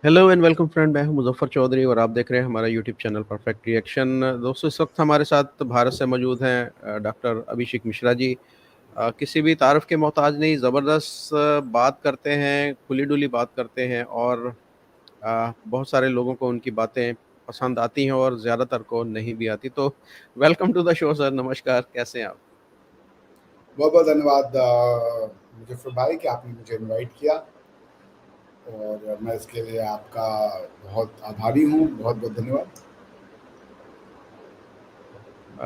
Hello and welcome friend. मैं हूं मुजफ्फर चौधरी और आप देख रहे हैं हमारा यूट्यूब चैनल परफेक्ट रिएक्शन। दोस्तों, इस वक्त हमारे साथ भारत से मौजूद हैं डॉक्टर अभिषेक मिश्रा जी। किसी भी तारफ़ के मोहताज नहीं, ज़बरदस्त बात करते हैं, खुली डुली बात करते हैं और बहुत सारे लोगों को उनकी बातें पसंद आती हैं और ज़्यादातर को नहीं भी आती। तो welcome to the show sir, नमस्कार, कैसे हैं आप? बहुत बहुत धन्यवाद मुजफ्फर भाई कि आपने मुझे इनवाइट किया और मैं इसके लिए आपका बहुत आभारी हूँ। बहुत बहुत धन्यवाद।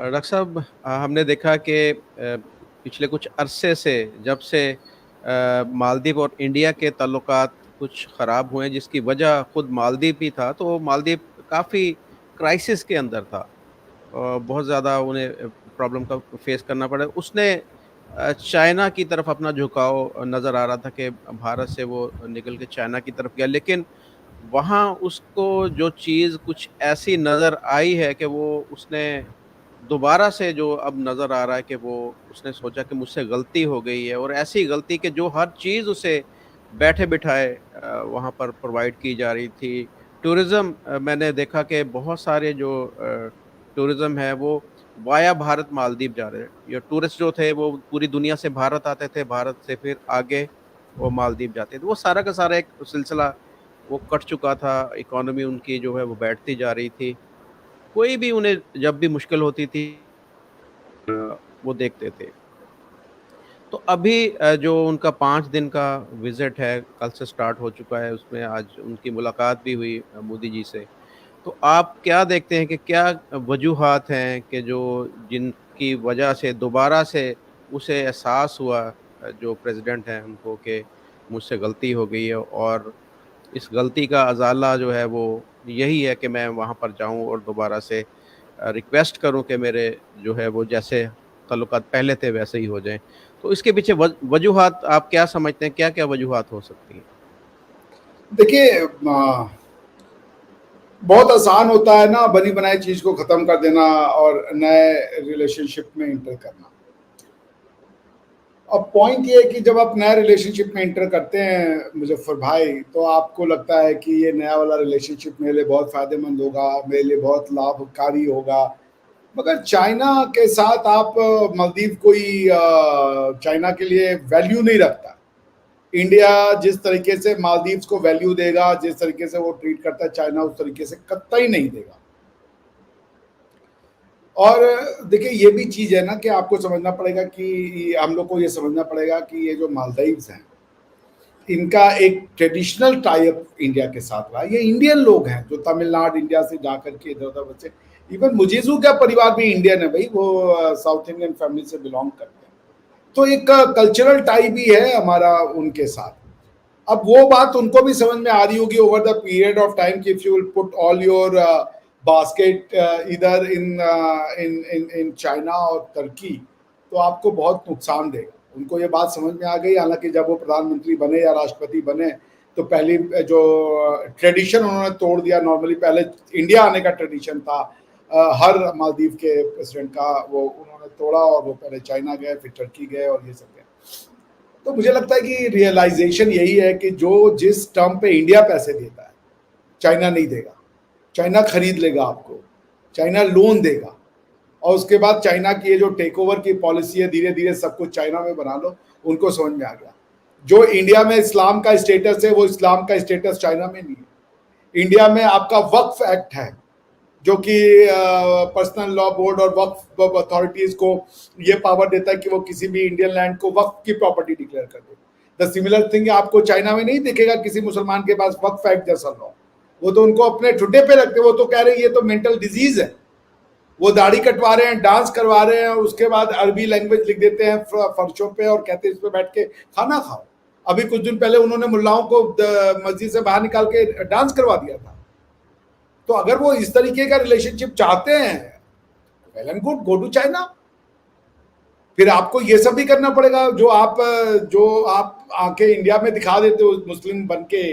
डॉक्टर साहब, हमने देखा कि पिछले कुछ अरसे से जब से मालदीव और इंडिया के ताल्लुकात कुछ ख़राब हुए हैं, जिसकी वजह खुद मालदीव ही था। तो मालदीव काफ़ी क्राइसिस के अंदर था और बहुत ज़्यादा उन्हें प्रॉब्लम का फेस करना पड़ा। उसने चाइना की तरफ अपना झुकाव नज़र आ रहा था कि भारत से वो निकल के चाइना की तरफ गया, लेकिन वहाँ उसको जो चीज़ कुछ ऐसी नज़र आई है कि वो उसने दोबारा से जो अब नज़र आ रहा है कि वो उसने सोचा कि मुझसे गलती हो गई है, और ऐसी गलती कि जो हर चीज़ उसे बैठे-बिठाए वहाँ पर प्रोवाइड की जा रही थी। टूरिज़्म, मैंने देखा कि बहुत सारे जो टूरिज़्म है वो वाया भारत मालदीव जा रहे हैं। ये टूरिस्ट जो थे वो पूरी दुनिया से भारत आते थे, भारत से फिर आगे वो मालदीव जाते थे। वो सारा का सारा एक सिलसिला वो कट चुका था, इकॉनमी उनकी जो है वो बैठती जा रही थी। कोई भी उन्हें जब भी मुश्किल होती थी वो देखते थे। तो अभी जो उनका 5 दिन का विज़िट है, कल से स्टार्ट हो चुका है, उसमें आज उनकी मुलाकात भी हुई मोदी जी से। तो आप क्या देखते हैं कि क्या वजूहात हैं कि जो जिनकी वजह से दोबारा से उसे एहसास हुआ, जो प्रेज़िडेंट हैं उनको, कि मुझसे गलती हो गई है और इस गलती का अज़ाला जो है वो यही है कि मैं वहाँ पर जाऊँ और दोबारा से रिक्वेस्ट करूँ कि मेरे जो है वो जैसे ताल्लुकात पहले थे वैसे ही हो जाएँ। तो इसके पीछे वजूहात आप क्या समझते हैं, क्या-क्या वजूहात हो सकती हैं? देखिए बहुत आसान होता है ना बनी बनाई चीज़ को ख़त्म कर देना और नए रिलेशनशिप में इंटर करना। अब पॉइंट ये है कि जब आप नए रिलेशनशिप में इंटर करते हैं मुजफ्फर भाई, तो आपको लगता है कि ये नया वाला रिलेशनशिप मेरे लिए बहुत फ़ायदेमंद होगा, मेरे लिए बहुत लाभकारी होगा। मगर चाइना के साथ आप मालदीव कोई चाइना के लिए वैल्यू नहीं रखता। इंडिया जिस तरीके से मालदीव्स को वैल्यू देगा, जिस तरीके से वो ट्रीट करता है, चाइना उस तरीके से कतई नहीं देगा। और देखिए ये भी चीज़ है ना कि आपको समझना पड़ेगा कि हम लोग को ये समझना पड़ेगा कि ये जो मालदीव्स हैं, इनका एक ट्रेडिशनल टाई अप इंडिया के साथ रहा। ये इंडियन लोग हैं जो तमिलनाडु इंडिया से जाकर के इधर उधर बचे। इवन मुजीजू का परिवार भी इंडियन है भाई, वो साउथ इंडियन फैमिली से बिलोंग करते हैं। तो एक कल्चरल टाई भी है हमारा उनके साथ। अब वो बात उनको भी समझ में आ रही होगी over the period of time कि if you will put all your basket इधर in in in in China और तुर्की, तो आपको बहुत नुकसान देगा। उनको ये बात समझ में आ गई। हालांकि जब वो प्रधानमंत्री बने या राष्ट्रपति बने, तो पहली जो ट्रेडिशन उन्होंने तोड़ दिया। नॉर्मली पहले इंडिया आने का ट्रेडिशन था हर मालदीव के प्रेसिडेंट का, वो उन्होंने तोड़ा और वो पहले चाइना गए, फिर तुर्की गए और ये सब गए। तो मुझे लगता है कि रियलाइजेशन यही है कि जो जिस टर्म पे इंडिया पैसे देता है, चाइना नहीं देगा। चाइना खरीद लेगा आपको, चाइना लोन देगा, और उसके बाद चाइना की ये जो टेक ओवर की पॉलिसी है, धीरे धीरे सब कुछ चाइना में बना लो। उनको समझ में आ गया जो इंडिया में इस्लाम का स्टेटस है, वो इस्लाम का स्टेटस चाइना में नहीं है। इंडिया में आपका वक्फ एक्ट है, जो कि पर्सनल लॉ बोर्ड और वक्फ अथॉरिटीज को ये पावर देता है कि वो किसी भी इंडियन लैंड को वक्फ की प्रॉपर्टी डिक्लेयर कर दे। द सिमिलर थिंग आपको चाइना में नहीं दिखेगा किसी मुसलमान के पास वक्फ एक्ट जैसा लॉ। वो तो उनको अपने ठुड्डे पे रखते, वो तो कह रहे हैं ये तो मेंटल डिजीज है। वो दाढ़ी कटवा रहे हैं, डांस करवा रहे हैं, और उसके बाद अरबी लैंग्वेज लिख देते हैं फर्शों पे और कहते हैं इस पे बैठ के खाना खाओ। अभी कुछ दिन पहले उन्होंने मुल्लाओं को मस्जिद से बाहर निकाल के डांस करवा दिया था। तो अगर वो इस तरीके का रिलेशनशिप चाहते हैं, well and good, go to China. फिर आपको ये सब भी करना पड़ेगा जो आप आंखें इंडिया में दिखा देते हो मुस्लिम बन के,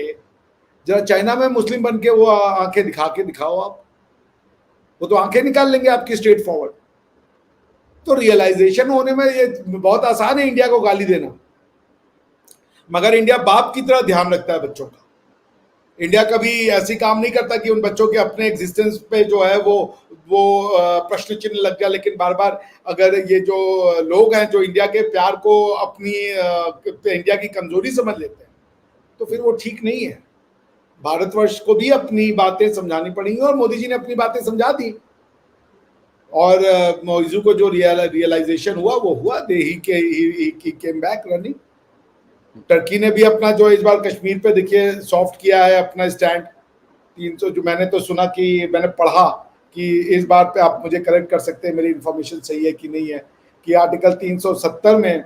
जरा चाइना में मुस्लिम बन के वो आंखें दिखा के दिखाओ आप। वो तो आंखें निकाल लेंगे आपकी स्ट्रेट फॉरवर्ड। तो रियलाइजेशन होने में ये बहुत आसान है इंडिया को गाली देना, मगर इंडिया बाप की तरह ध्यान रखता है बच्चों का। इंडिया कभी ऐसी काम नहीं करता कि उन बच्चों के अपने एग्जिस्टेंस पे जो है वो प्रश्न चिन्ह लग गया, लेकिन बार बार अगर ये जो लोग हैं जो इंडिया के प्यार को अपनी इंडिया की कमजोरी समझ लेते हैं तो फिर वो ठीक नहीं है। भारतवर्ष को भी अपनी बातें समझानी पड़ेंगी और मोदी जी ने अपनी बातें समझा दी और मौजू को जो रियलाइजेशन हुआ वो हुआ, दे ही केम बैक रनिंग। टर्की ने भी अपना जो इस बार कश्मीर पे देखिए सॉफ्ट किया है अपना स्टैंड 300, जो मैंने तो सुना कि मैंने पढ़ा कि इस बार पे आप मुझे करेक्ट कर सकते हैं, मेरी इंफॉर्मेशन सही है कि नहीं है, कि आर्टिकल 370 में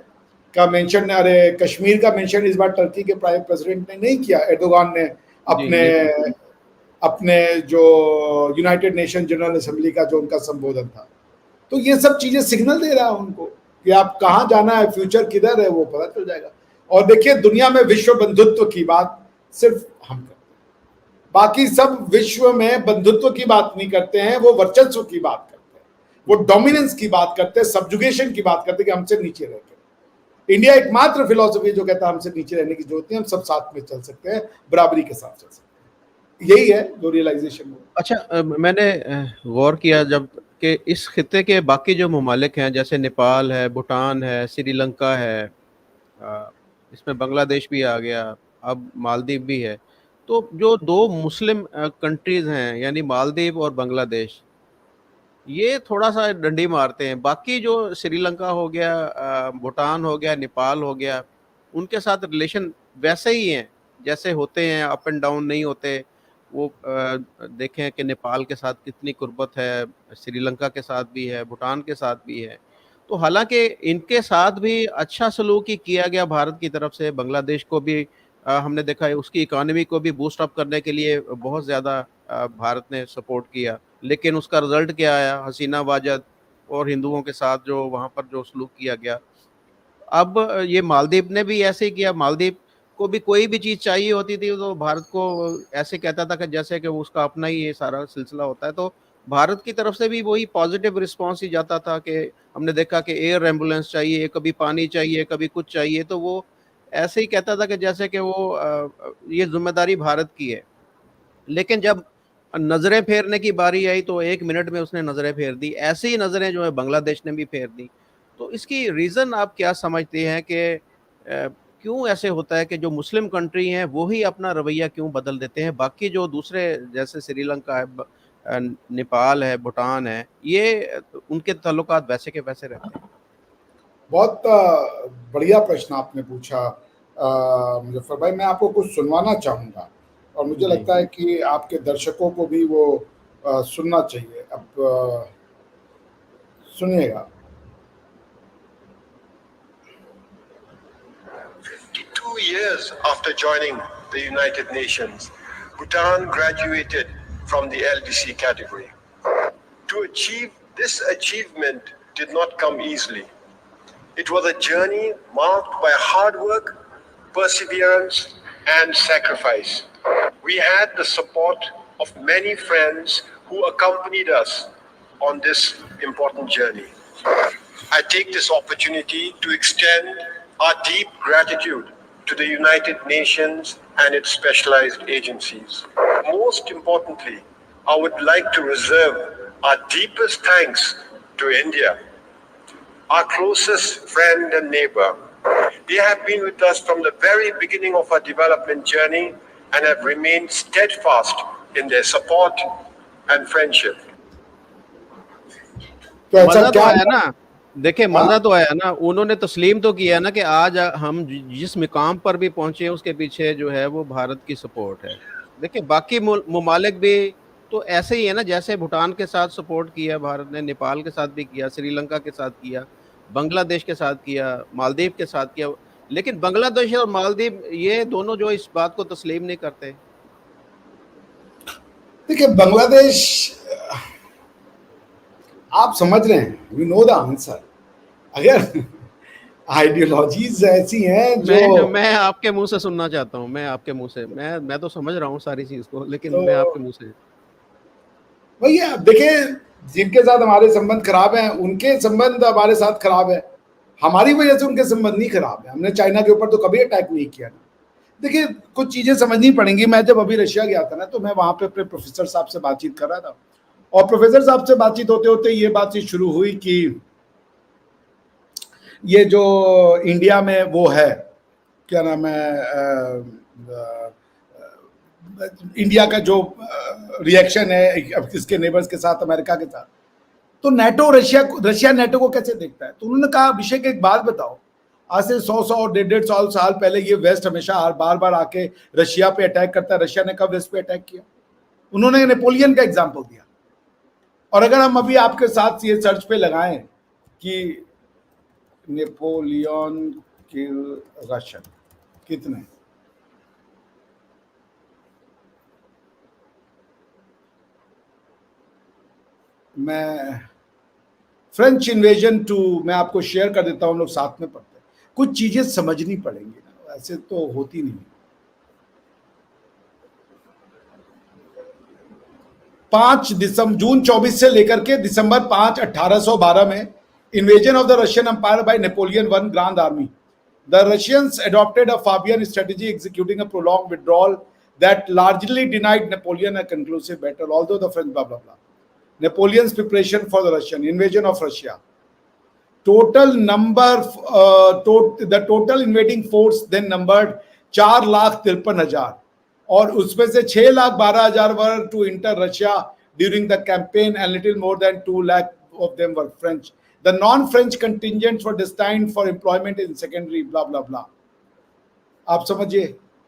का मेंशन, अरे कश्मीर का मेंशन इस बार टर्की के प्राइम प्रेसिडेंट ने नहीं किया, एर्दोगान ने अपने अपने जो यूनाइटेड नेशन जनरल असेंबली का जो उनका संबोधन था। तो ये सब चीजें सिग्नल दे रहा है उनको कि आप कहाँ जाना है, फ्यूचर किधर है वो पता चल जाएगा। और देखिए दुनिया में विश्व बंधुत्व की बात सिर्फ हम करते हैं, बाकी सब विश्व में बंधुत्व की बात नहीं करते हैं, वो वर्चस्व की बात करते हैं, वो डोमिनेंस की बात करते हैं, सब्जुगेशन की बात करते हैं कि हमसे नीचे रहते। इंडिया एकमात्र फिलॉसफी जो कहता है हमसे नीचे रहने की जरूरत नहीं, हम सब साथ में चल सकते हैं, बराबरी के साथ चल सकते हैं। यही है जो रियलाइजेशन हुआ। अच्छा, मैंने गौर किया जब कि इस खिते के बाकी जो ममालिक हैं जैसे नेपाल है, भूटान है, श्रीलंका है, इसमें बांग्लादेश भी आ गया, अब मालदीव भी है, तो जो दो मुस्लिम कंट्रीज हैं यानी मालदीव और बांग्लादेश, ये थोड़ा सा डंडी मारते हैं। बाकी जो श्रीलंका हो गया, भूटान हो गया, नेपाल हो गया, उनके साथ रिलेशन वैसे ही हैं जैसे होते हैं, अप एंड डाउन नहीं होते। वो देखें कि नेपाल के साथ कितनी कुर्बत है, श्रीलंका के साथ भी है, भूटान के साथ भी है। तो हालांकि इनके साथ भी अच्छा सलूक ही किया गया भारत की तरफ से। बांग्लादेश को भी हमने देखा है, उसकी इकोनॉमी को भी बूस्ट अप करने के लिए बहुत ज़्यादा भारत ने सपोर्ट किया, लेकिन उसका रिजल्ट क्या आया? हसीना वाजद और हिंदुओं के साथ जो वहाँ पर जो सलूक किया गया। अब ये मालदीव ने भी ऐसे ही किया। मालदीव को भी कोई भी चीज़ चाहिए होती थी तो भारत को ऐसे कहता था कि जैसे कि उसका अपना ही ये सारा सिलसिला होता है। तो भारत की तरफ से भी वही पॉजिटिव रिस्पॉन्स ही जाता था कि हमने देखा कि एयर एम्बुलेंस चाहिए, कभी पानी चाहिए, कभी कुछ चाहिए, तो वो ऐसे ही कहता था कि जैसे कि वो ये जिम्मेदारी भारत की है। लेकिन जब नजरें फेरने की बारी आई तो 1 मिनट में उसने नजरें फेर दी। ऐसी ही नजरें जो है बांग्लादेश ने भी फेर दी। तो इसकी रीजन आप क्या समझते हैं कि क्यों ऐसे होता है कि जो मुस्लिम कंट्री हैं वो ही अपना रवैया क्यों बदल देते हैं, बाकी जो दूसरे जैसे श्रीलंका है, नेपाल है, भूटान है, ये उनके ताल्लुकात वैसे के वैसे रहते हैं? बहुत बढ़िया प्रश्न आपने पूछा मुजफ्फर भाई। मैं आपको कुछ सुनवाना चाहूँगा और मुझे जी। लगता है कि आपके दर्शकों को भी वो सुनना चाहिए। अब सुनिएगा। 52 years after joining the United Nations, Bhutan graduated from the LDC category. To achieve this achievement did not come easily. It was a journey marked by hard work, perseverance, and sacrifice. We had the support of many friends who accompanied us on this important journey. I take this opportunity to extend our deep gratitude to the United Nations and its specialized agencies. Most importantly, I would like to reserve our deepest thanks to India, our closest friend and neighbor. They have been with us from the very beginning of our development journey and have remained steadfast in their support and friendship. तो ऐसा मजा तो क्या आया ना, देखिए हाँ? मजा तो आया ना, उन्होंने तस्लीम तो किया ना कि आज हम जिस मुकाम पर भी पहुंचे हैं उसके पीछे जो है वो भारत की सपोर्ट है। देखिए बाकी ममालिक भी तो ऐसे ही है ना, जैसे भूटान के साथ सपोर्ट किया भारत ने, नेपाल के साथ भी किया, श्रीलंका के साथ किया, बांग्लादेश के साथ किया, मालदीव के साथ किया। लेकिन बांग्लादेश और मालदीव ये दोनों जो इस बात को तस्लीम नहीं करते। देखिए बांग्लादेश, आप समझ रहे हैं, वी नो द आंसर। अगर आइडियोलॉजीज ऐसी हैं जो मैं आपके मुंह से सुनना चाहता हूँ, मैं आपके मुंह से, मैं तो समझ रहा हूँ सारी चीज को, लेकिन तो मैं आपके मुंह से। भैया देखिए, जिनके साथ हमारे संबंध खराब हैं उनके संबंध हमारे साथ खराब है, हमारी वजह से उनके संबंध नहीं खराब है। हमने चाइना के ऊपर तो कभी अटैक नहीं किया ना, देखिए कुछ चीजें समझनी पड़ेंगी। मैं जब अभी रशिया गया था ना, तो मैं वहां पे अपने प्रोफेसर साहब से बातचीत कर रहा था, और प्रोफेसर साहब से बातचीत होते होते ये बातचीत शुरू हुई कि ये जो इंडिया में वो है, क्या नाम है, इंडिया का जो रिएक्शन है इसके नेबर्स के साथ, अमेरिका के साथ, तो नेटो रशिया नेटो को कैसे देखता है। तो उन्होंने कहा अभिषेक एक बात बताओ, आज से 100 और 150 साल पहले ये वेस्ट हमेशा बार बार आके रशिया पे अटैक करता है, रशिया ने कब वेस्ट पे अटैक किया। उन्होंने नेपोलियन का एग्जाम्पल दिया। और अगर हम अभी आपके साथ ये सर्च पे लगाएं कि नेपोलियन किल रशियन, कितने, मैं फ्रेंच इन्वेजन टू मैं आपको शेयर कर देता हूं, हम लोग साथ में पढ़ते हैं। कुछ चीजें समझनी पड़ेंगी ना, ऐसे तो होती नहीं। 5 दिसंबर जून 24 से लेकर के दिसंबर 5 1812 में invasion of the Russian Empire by Napoleon I Grand Army. The Russians adopted a Fabian strategy, executing a prolonged withdrawal that largely denied Napoleon a conclusive battle, although the French blah blah blah. Napoleon's preparation for the Russian invasion of Russia. Total number, the total invading force then numbered 4,53,000, और उसमें से 6,12,000 were to enter Russia during the campaign, and little more than 2 lakh of them were French. The non-French contingents were destined for employment in secondary blah blah blah. आप समझिए,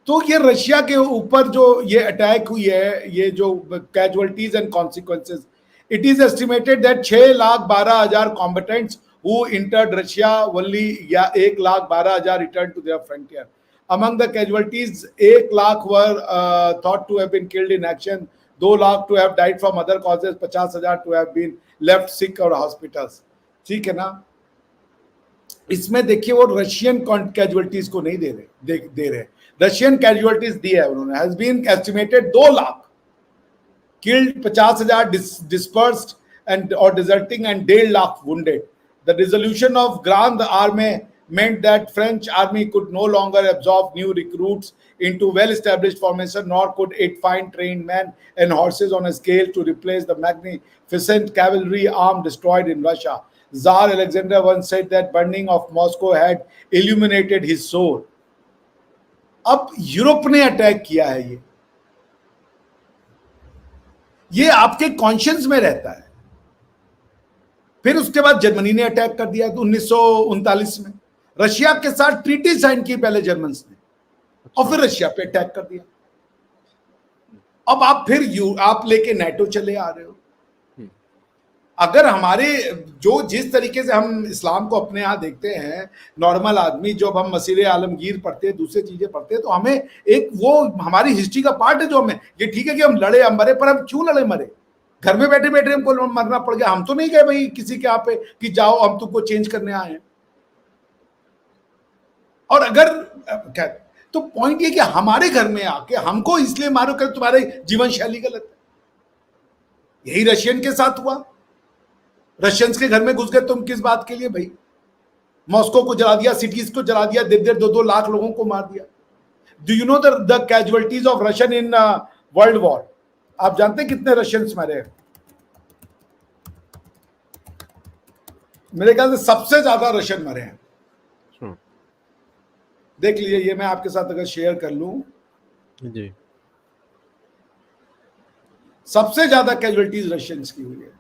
तो ये Russia के ऊपर जो ये अटैक हुई है, ये जो casualties and consequences, it is estimated that 6,12,000 combatants who entered Russia, only 1,12,000 returned to their frontier. Among the casualties, 1,00,000 were thought to have been killed in action, 2,00,000 to have died from other causes, 50,000 to have been left sick or hospitals. ठीक है ना। इसमें देखिए वो Russian casualties को नहीं दे रहे, Russian casualties दी है उन्होंने, has been estimated 2,00,000 killed, 50,000 dispersed and or deserting, and 1,50,000 wounded. The dissolution of Grande Armée meant that French army could no longer absorb new recruits into well-established formation, nor could it find trained men and horses on a scale to replace the magnificent cavalry arm destroyed in Russia. Tsar Alexander once said that burning of Moscow had illuminated his soul. अब Europe ने attack किया है, ये आपके conscience में रहता है। फिर उसके बाद जर्मनी ने अटैक कर दिया 1939 में, रशिया के साथ ट्रीटी साइन की पहले जर्मन्स ने, और फिर रशिया पे अटैक कर दिया। अब आप फिर आप लेके नेटो चले आ रहे हो। अगर हमारे जो जिस तरीके से हम इस्लाम को अपने यहाँ देखते हैं, नॉर्मल आदमी, जब हम मसीरे आलमगीर पढ़ते हैं, दूसरी चीजें पढ़ते हैं, तो हमें एक वो हमारी हिस्ट्री का पार्ट है जो हमें, ये ठीक है कि हम लड़े, हम मरे, पर हम क्यों लड़े मरे? घर में बैठे बैठे हमको मरना पड़ गया। हम तो नहीं गए भाई किसी के यहाँ पे कि जाओ हम तुमको चेंज करने आए हैं। और अगर तो पॉइंट ये कि हमारे घर में आके हमको इसलिए मारो कर तुम्हारे जीवन शैली गलत है। यही रशियन के साथ हुआ, रशियंस के घर में घुस गए तुम किस बात के लिए भाई? मॉस्को को जला दिया, सिटीज को जला दिया, 1.5-2 लाख लोगों को मार दिया। Do you know the casualties of Russian in world war? आप जानते हैं कितने रशियंस मरे हैं? मेरे ख्याल से सबसे ज्यादा रशियन मरे हैं। देख लीजिए, ये मैं आपके साथ अगर शेयर कर लूं जी, सबसे ज्यादा कैजुअलिटीज रशियंस की हुई है।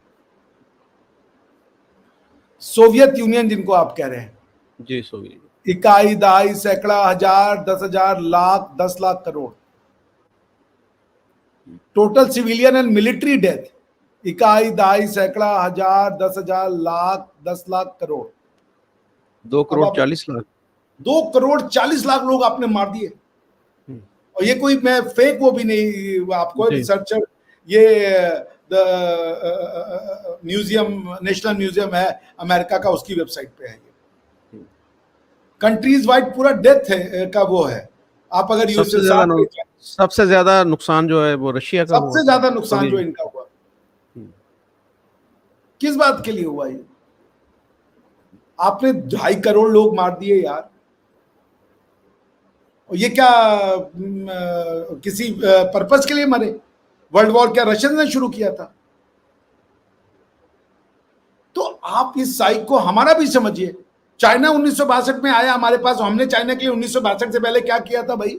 सोवियत यूनियन जिनको आप कह रहे हैं जी, सोवियत, इकाई, दहाई, सैकड़ा, हजार, 10,000, lakh, 10 lakh crore. Total civilian and military death, इकाई, दहाई, सैकड़ा, हजार, 10,000, लाख, 10 लाख करोड़, 2 करोड़ 40 लाख, 2 करोड़ 40 लाख लोग आपने मार दिए। और ये कोई मैं फेक वो भी नहीं, आपको रिसर्चर, ये म्यूजियम, नेशनल म्यूजियम है अमेरिका का, उसकी वेबसाइट पे है। कंट्रीज वाइड पूरा डेथ है का वो है। आप अगर सबसे ज्यादा नुकसान जो है वो रशिया का, सबसे ज्यादा नुकसान जो इनका हुआ, किस बात के लिए हुआ? ये आपने 2.5 करोड़ लोग मार दिए यार। ये क्या किसी पर्पस के लिए मरे? वर्ल्ड वॉर क्या रशियन ने शुरू किया था? तो आप इस साइक को हमारा भी समझिए। चाइना 1962 में आया हमारे पास, हमने चाइना के लिए 1962 से पहले क्या किया था भाई?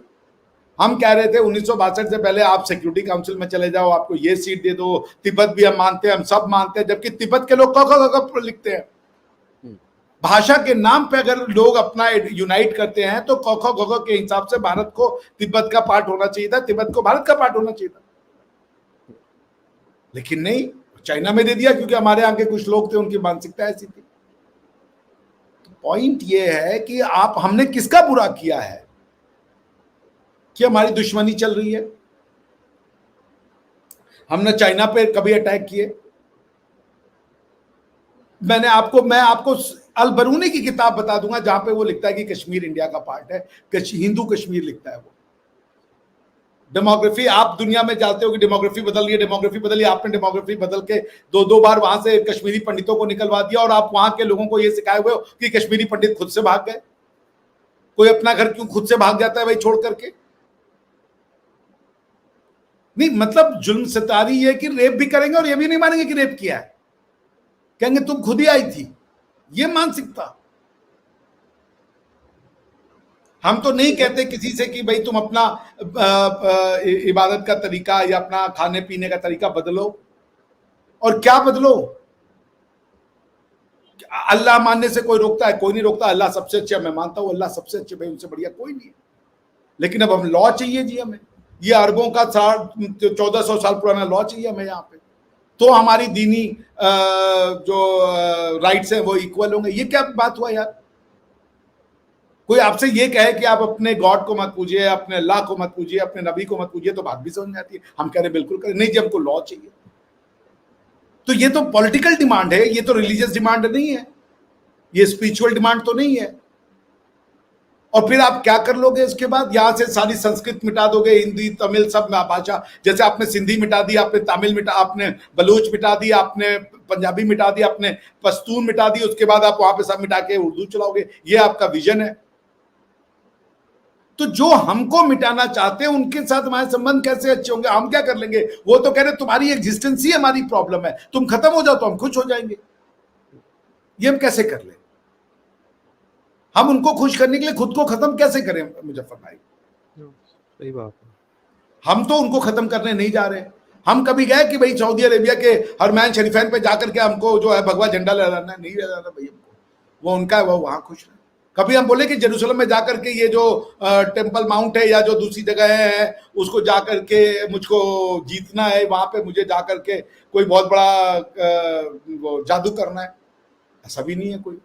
हम कह रहे थे 1962 से पहले आप सिक्योरिटी काउंसिल में चले जाओ, आपको ये सीट दे दो, तिब्बत भी हम मानते हैं, हम सब मानते हैं, जबकि तिब्बत के लोग क लिखते हैं। भाषा के नाम पे अगर लोग अपना यूनाइट करते हैं तो क ख के हिसाब से भारत को तिब्बत का पार्ट होना चाहिए था, तिब्बत को भारत का पार्ट होना चाहिए था, लेकिन नहीं, चाइना में दे दिया क्योंकि हमारे यहाँ के कुछ लोग थे, उनकी मानसिकता ऐसी थी। पॉइंट ये है कि आप, हमने किसका बुरा किया है कि हमारी दुश्मनी चल रही है? हमने चाइना पे कभी अटैक किए? मैं आपको अल बरूनी की किताब बता दूंगा जहां पे वो लिखता है कि कश्मीर इंडिया का पार्ट है, हिंदू कश्मीर लिखता है वो। डेमोग्राफी, आप दुनिया में जानते हो कि डेमोग्राफी बदल रही है, डेमोग्राफी बदली, आपने डेमोग्राफी बदल के दो बार वहां से कश्मीरी पंडितों को निकलवा दिया, और आप वहां के लोगों को ये सिखाए हुए हो कि कश्मीरी पंडित खुद से भाग गए। कोई अपना घर क्यों खुद से भाग जाता है भाई छोड़ करके? नहीं, मतलब जुल्म सितारी ये कि रेप भी करेंगे और ये भी नहीं मानेंगे कि रेप किया है, कहेंगे तुम खुद ही आई थी। ये मानसिकता। हम तो नहीं कहते किसी से कि भाई तुम अपना इबादत का तरीका या अपना खाने पीने का तरीका बदलो, और क्या बदलो? अल्लाह मानने से कोई रोकता है? कोई नहीं रोकता। अल्लाह सबसे अच्छा, मैं मानता हूं अल्लाह सबसे अच्छे, भाई उनसे बढ़िया कोई नहीं है, लेकिन अब हम लॉ चाहिए जी, हमें ये अरबों का 1400 साल पुराना लॉ चाहिए हमें यहाँ पे, तो हमारी दीनी जो राइट्स हैं वो इक्वल होंगे। ये क्या बात हुआ यार? कोई आपसे ये कहे कि आप अपने गॉड को मत पूजिए, अपने अल्लाह को मत पूजिए, अपने नबी को मत पूजिए, तो बात भी समझ में आती है। हम कह रहे बिल्कुल करें, नहीं जी हमको लॉ चाहिए। तो ये तो पॉलिटिकल डिमांड है, ये तो रिलीजियस डिमांड नहीं है, ये स्पिरिचुअल डिमांड तो नहीं है। और फिर आप क्या कर लोगे इसके बाद? यहां से सारी संस्कृत मिटा दोगे, हिंदी तमिल सब भाषा, जैसे आपने सिंधी मिटा दी, आपने तमिल मिटा, आपने बलूच मिटा दी, आपने पंजाबी मिटा दी, आपने पश्तून मिटा दी, उसके बाद आप वहां पे सब मिटा के उर्दू चलाओगे। ये आपका विजन है। तो जो हमको मिटाना चाहते हैं उनके साथ हमारे संबंध कैसे अच्छे होंगे? हम क्या कर लेंगे? वो तो कह रहे तुम्हारी एग्जिस्टेंस ही हमारी प्रॉब्लम है, तुम खत्म हो जाओ तो हम खुश हो जाएंगे। ये हम कैसे कर ले? हम उनको खुश करने के लिए खुद को खत्म कैसे करें मुजफ्फर भाई? सही बात है। हम तो उनको खत्म करने नहीं जा रहे। हम कभी गए कि भाई सऊदी अरेबिया के हरमैन शरीफैन पे जाकर के हमको जो है भगवा झंडा लहराना है? नहीं लहराना भाई हमको, वो उनका है, वो वहां खुश है। कभी हम बोले कि जेरूसलम में जाकर के ये जो टेम्पल माउंट है या जो दूसरी जगह है उसको जाकर के मुझको जीतना है, वहां पे मुझे जाकर के कोई बहुत बड़ा वो जादू करना है? ऐसा भी नहीं है कोई।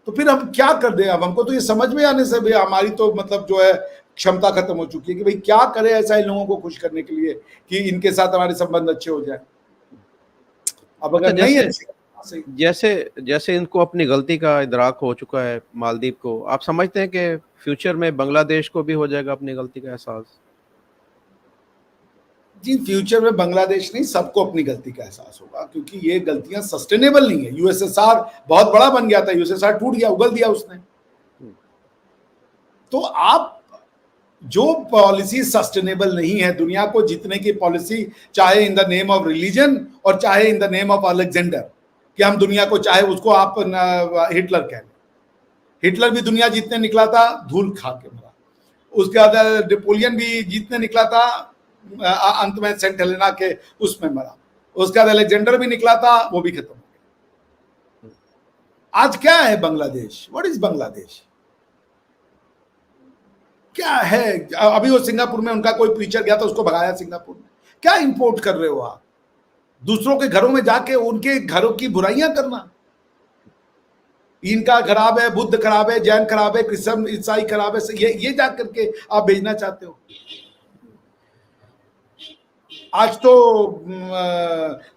तो फिर हम क्या कर दें? अब हमको तो ये समझ में आने से भी हमारी तो मतलब जो है क्षमता खत्म हो चुकी है कि भाई क्या करें ऐसा इन लोगों को खुश करने के लिए कि इनके साथ हमारे संबंध अच्छे हो जाए। अब अगर नहीं अच्छे, जैसे जैसे इनको अपनी गलती का इदराक हो चुका है मालदीव को, आप समझते हैं कि फ्यूचर में बांग्लादेश को भी हो जाएगा अपनी गलती का एहसास? जी, फ्यूचर में बांग्लादेश नहीं, सबको अपनी गलती का एहसास होगा, क्योंकि ये गलतियां सस्टेनेबल नहीं है। यूएसएसआर बहुत बड़ा बन गया था, यूएसएसआर टूट गया, उगल दिया उसने। तो आप जो पॉलिसी सस्टेनेबल नहीं है, दुनिया को जीतने की पॉलिसी, चाहे in the name of religion और चाहे in the name of Alexander, कि हम दुनिया को, चाहे उसको आप हिटलर कह लें, हिटलर भी दुनिया जीतने निकला था, धूल खा के मरा। उसके बाद नेपोलियन भी जीतने निकला था, अंत में सेंट हेलेना के उसमें मरा। उसके बाद अलेक्जेंडर भी निकला था, वो भी खत्म हो गया। आज क्या है बांग्लादेश? What is Bangladesh? क्या है? अभी वो सिंगापुर में उनका कोई प्रीचर गया था, उसको भगाया सिंगापुर में। क्या इंपोर्ट कर रहे हो आप? दूसरों के घरों में जाके उनके घरों की बुराइयां करना। इनका खराब है, बुद्ध खराब है, जैन खराब है, क्रिश्चियन ईसाई खराब है, ये जा करके आप भेजना चाहते हो। आज तो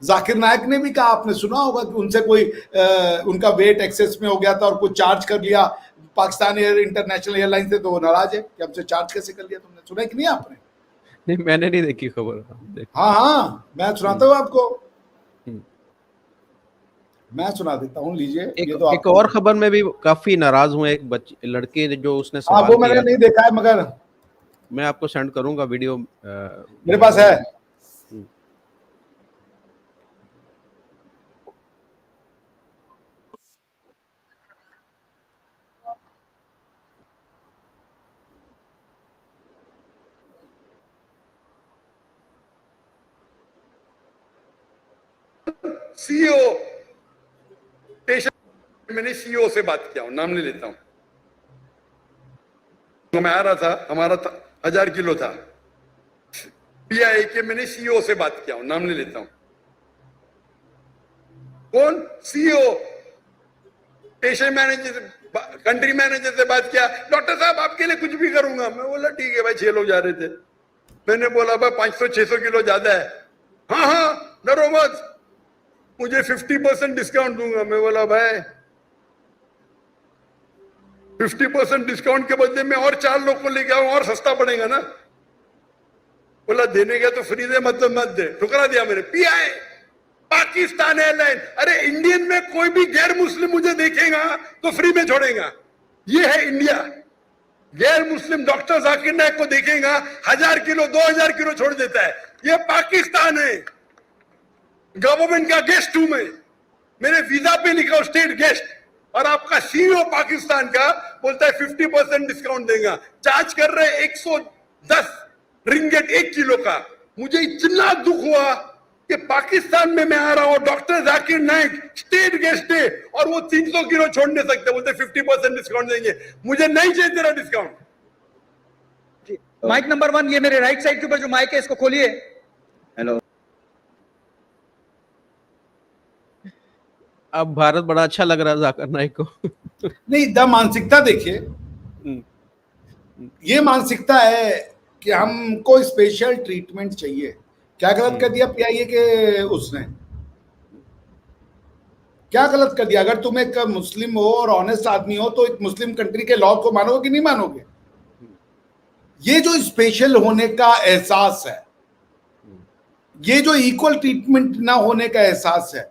जाकिर नायक ने भी कहा, आपने सुना होगा कि उनसे कोई उनका वेट एक्सेस में हो गया था और कुछ चार्ज कर लिया पाकिस्तान एयर इंटरनेशनल एयरलाइन से, तो वो नाराज है कि हमसे चार्ज कैसे कर लिया तुमने। सुना है कि नहीं आपने? नहीं, मैंने नहीं देखी खबर। हाँ, मैं सुनाता हूँ आपको। मैं सुना देता हूँ, लीजिए। एक ये तो एक आप, और खबर में भी काफी नाराज हुए एक लड़के ने, जो उसने हाँ सवाल वो मैंने किया नहीं था। देखा है, मगर मैं आपको सेंड करूंगा वीडियो, मेरे जो है पास वो। है। हम्म। सीईओ स्टेशन, मैंने सीईओ से बात किया हूं, नाम नहीं लेता हूं। मैं आ रहा था, हमारा 1000 किलो था, पीआई के, मैंने सीईओ से बात किया हूं, नाम नहीं लेता हूं। कौन? CEO station manager, country manager से बात किया, डॉक्टर साहब आपके लिए कुछ भी करूंगा। मैं बोला ठीक है भाई, 6 लोग जा रहे थे। मैंने बोला भाई 500-600 किलो ज्यादा है। हाँ हाँ डरो मत, मुझे 50% डिस्काउंट दूंगा। मैं बोला भाई 50% डिस्काउंट के बदले में और 4 लोग को लेके आऊं, और सस्ता पड़ेगा ना। बोला देने का तो फ्री दे, मतलब मत दे। ठुकरा दिया मैंने। पीआई पाकिस्तान एयरलाइन, अरे इंडियन में कोई भी गैर मुस्लिम मुझे देखेगा तो फ्री में छोड़ेगा। ये है इंडिया। गैर मुस्लिम डॉक्टर जाकिर नायक को देखेगा, 1000 किलो 2000 किलो छोड़ देता है। ये पाकिस्तान है। गवर्नमेंट का गेस्ट हूं मैं, मेरे वीजा पे लिखा हो स्टेट गेस्ट, और आपका सीईओ पाकिस्तान का बोलता है 50% डिस्काउंट देगा। चार्ज कर रहे 110 रिंगेट 1 किलो का। मुझे इतना दुख हुआ कि पाकिस्तान में मैं आ रहा हूं, doctor Zakir Naik state guest है, और वो 300 किलो छोड़ नहीं सकते, बोलते 50% डिस्काउंट देंगे। मुझे नहीं चाहिए तेरा डिस्काउंट। माइक नंबर 1, ये मेरे राइट साइड के ऊपर जो माइक है इसको खोलिए। हेलो, अब भारत बड़ा अच्छा लग रहा है जाकिर नाइक को। नहीं, द मानसिकता देखिए, ये मानसिकता है कि हमको स्पेशल ट्रीटमेंट चाहिए। क्या गलत कर दिया पीआईए के उसने? क्या गलत कर दिया? अगर तुम एक मुस्लिम हो और ऑनेस्ट आदमी हो तो एक मुस्लिम कंट्री के लॉ को मानोगे कि नहीं मानोगे? ये जो स्पेशल होने का एहसास है, ये जो इक्वल ट्रीटमेंट ना होने का एहसास है,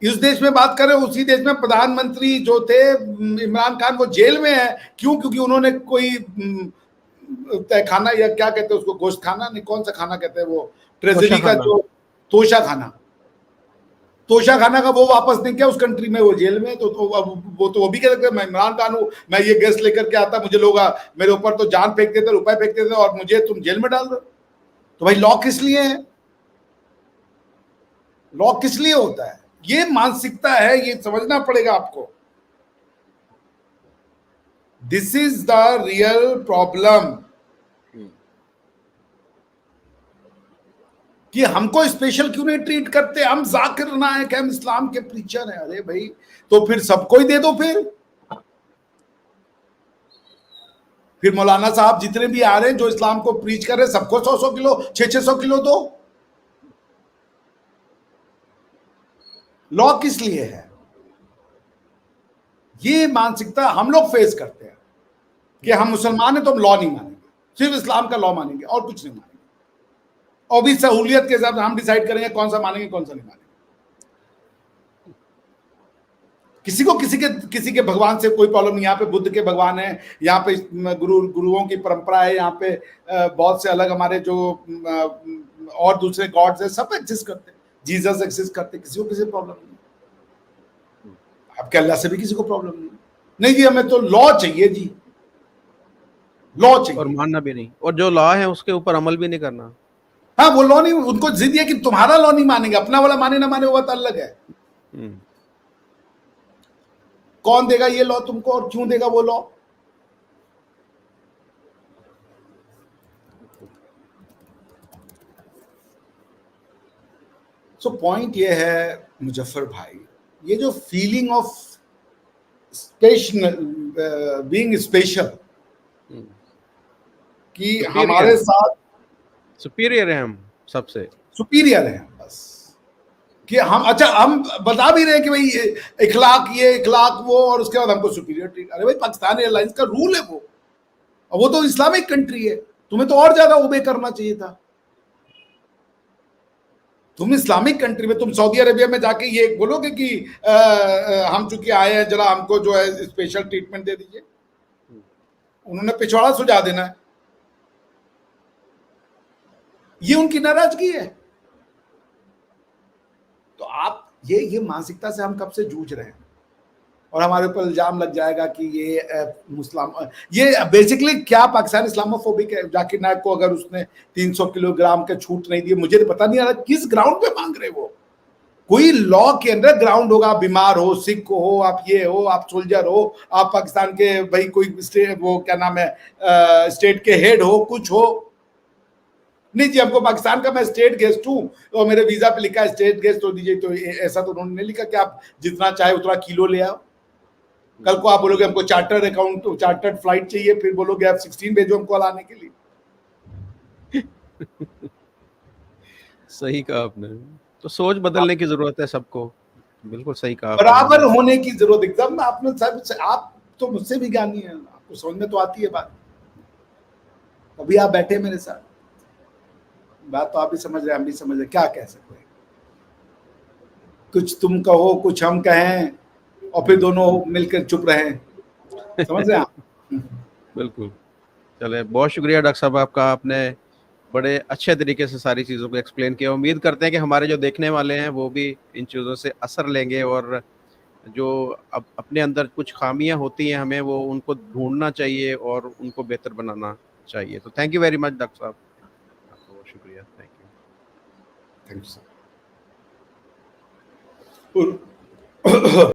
इस देश में बात करें, उसी देश में प्रधानमंत्री जो थे इमरान खान, वो जेल में है। क्यों? क्योंकि उन्होंने कोई तहखाना, या क्या कहते हैं उसको, गोश्त खाना नहीं, कौन सा खाना कहते हैं वो, ट्रेजरी का जो तोशा खाना का वो वापस नहीं किया उस कंट्री में, वो जेल में। तो अब वो भी कह सकते हैं मैं इमरान खान हूं, मैं ये गैस लेकर के आता, मुझे लोग मेरे ऊपर तो जान फेंक देते, रुपए फेंक देते, और मुझे तुम जेल में डाल दो। तो भाई लॉ किस लिए है? लॉ किस लिए होता है? ये मानसिकता है, ये समझना पड़ेगा आपको। This is the real problem, कि हमको स्पेशल क्यों नहीं ट्रीट करते? हम जाकिर नायक, हम इस्लाम के प्रीचर हैं। अरे भाई, तो फिर सबको ही दे दो। फिर मौलाना साहब जितने भी आ रहे हैं जो इस्लाम को प्रीच कर रहे हैं, सबको 100-100 किलो, 600-600 किलो दो। लॉ किस लिए है? ये मानसिकता हम लोग फेस करते हैं कि हम मुसलमान हैं तो हम लॉ नहीं मानेंगे, सिर्फ इस्लाम का लॉ मानेंगे और कुछ नहीं मानेंगे। और भी सहूलियत के हिसाब से हम डिसाइड करेंगे कौन सा मानेंगे कौन सा नहीं मानेंगे। किसी के भगवान से कोई प्रॉब्लम नहीं। यहाँ पे बुद्ध के भगवान है, यहाँ पे गुरुओं की परंपरा है, यहाँ पे बहुत से अलग हमारे जो और दूसरे गॉड्स है, सब एग्जिस्ट करते हैं, जीसस एग्जिस्ट करते हैं, किसी को किसी प्रॉब्लम नहीं। आपके अल्लाह से भी किसी को प्रॉब्लम नहीं जी, हमें तो लॉ चाहिए जी, लॉ चाहिए, और मानना भी नहीं, और जो लॉ है उसके ऊपर अमल भी नहीं करना। हाँ, वो लॉ नहीं, उनको जिद है कि तुम्हारा लॉ नहीं मानेंगे, अपना वाला माने ना माने वो बात अलग है। कौन देगा ये लॉ तुमको, और क्यों देगा वो लॉ? सो पॉइंट ये है मुजफ्फर भाई, ये जो feeling of special, being special, कि हमारे साथ सुपीरियर है, हम सबसे सुपीरियर है, बस कि हम, अच्छा हम बता भी रहे हैं कि भाई इखलाक ये इखलाक वो, और उसके बाद हमको सुपीरियर ट्रीट। अरे भाई, पाकिस्तान एयरलाइंस का रूल है वो, और वो तो इस्लामिक कंट्री है, तुम्हें तो और ज्यादा ओबे करना चाहिए था। तुम इस्लामिक कंट्री में, तुम सऊदी अरेबिया में जाके ये बोलोगे कि हम चूंकि आए हैं जरा हमको जो है स्पेशल ट्रीटमेंट दे दीजिए। उन्होंने पिछवाड़ा सुझा देना है, ये उनकी नाराजगी है। तो आप ये मानसिकता से हम कब से जूझ रहे हैं, और हमारे ऊपर इल्जाम लग जाएगा कि ये मुस्लिम, ये बेसिकली क्या पाकिस्तान इस्लामोफोबिक है। जाकिर नायक को अगर उसने 300 किलोग्राम के छूट नहीं दिए, मुझे तो पता नहीं आ रहा किस ग्राउंड पे मांग रहे वो। कोई लॉ के अंदर ग्राउंड होगा, आप बीमार हो, सिख हो, आप ये हो, आप सोल्जर हो, आप पाकिस्तान के भाई कोई स्टेट, वो क्या नाम है, स्टेट के हेड हो, कुछ हो। नहीं जी हमको पाकिस्तान का, मैं स्टेट गेस्ट हूँ और मेरे वीजा पे लिखा है स्टेट गेस्ट, तो दीजिए। तो ऐसा तो उन्होंने नहीं लिखा कि आप जितना चाहे उतना किलो ले आओ। कल को आप बोलोगे हमको चार्टर्ड अकाउंट, चार्टर्ड फ्लाइट चाहिए, फिर बोलोगे आप 16 भेजो हमको लाने के लिए। सही कहा आपने। तो सोच बदलने की जरूरत है सबको। बिल्कुल सही कहा आपने। बराबर होने की जरूरत एकदम। आपने सर, आप तो मुझसे भी ज्ञानी है, आपको समझ में तो आती है बात। अभी आप बैठे मेरे साथ, बात तो आप भी समझ रहे, हम भी समझ रहे, क्या कह सकते हैं। कुछ तुम कहो कुछ हम कहें और फिर दोनों मिलकर चुप रहें, समझ रहे हैं आप। बिल्कुल। चले, बहुत शुक्रिया डॉक्टर साहब आपका, आपने बड़े अच्छे तरीके से सारी चीज़ों को एक्सप्लेन किया। उम्मीद करते हैं कि हमारे जो देखने वाले हैं वो भी इन चीज़ों से असर लेंगे, और जो अब अपने अंदर कुछ खामियां होती हैं हमें वो उनको ढूंढना चाहिए और उनको बेहतर बनाना चाहिए। तो thank you very much doctor साहब, आपका बहुत शुक्रिया। Thank you. Thank you sir.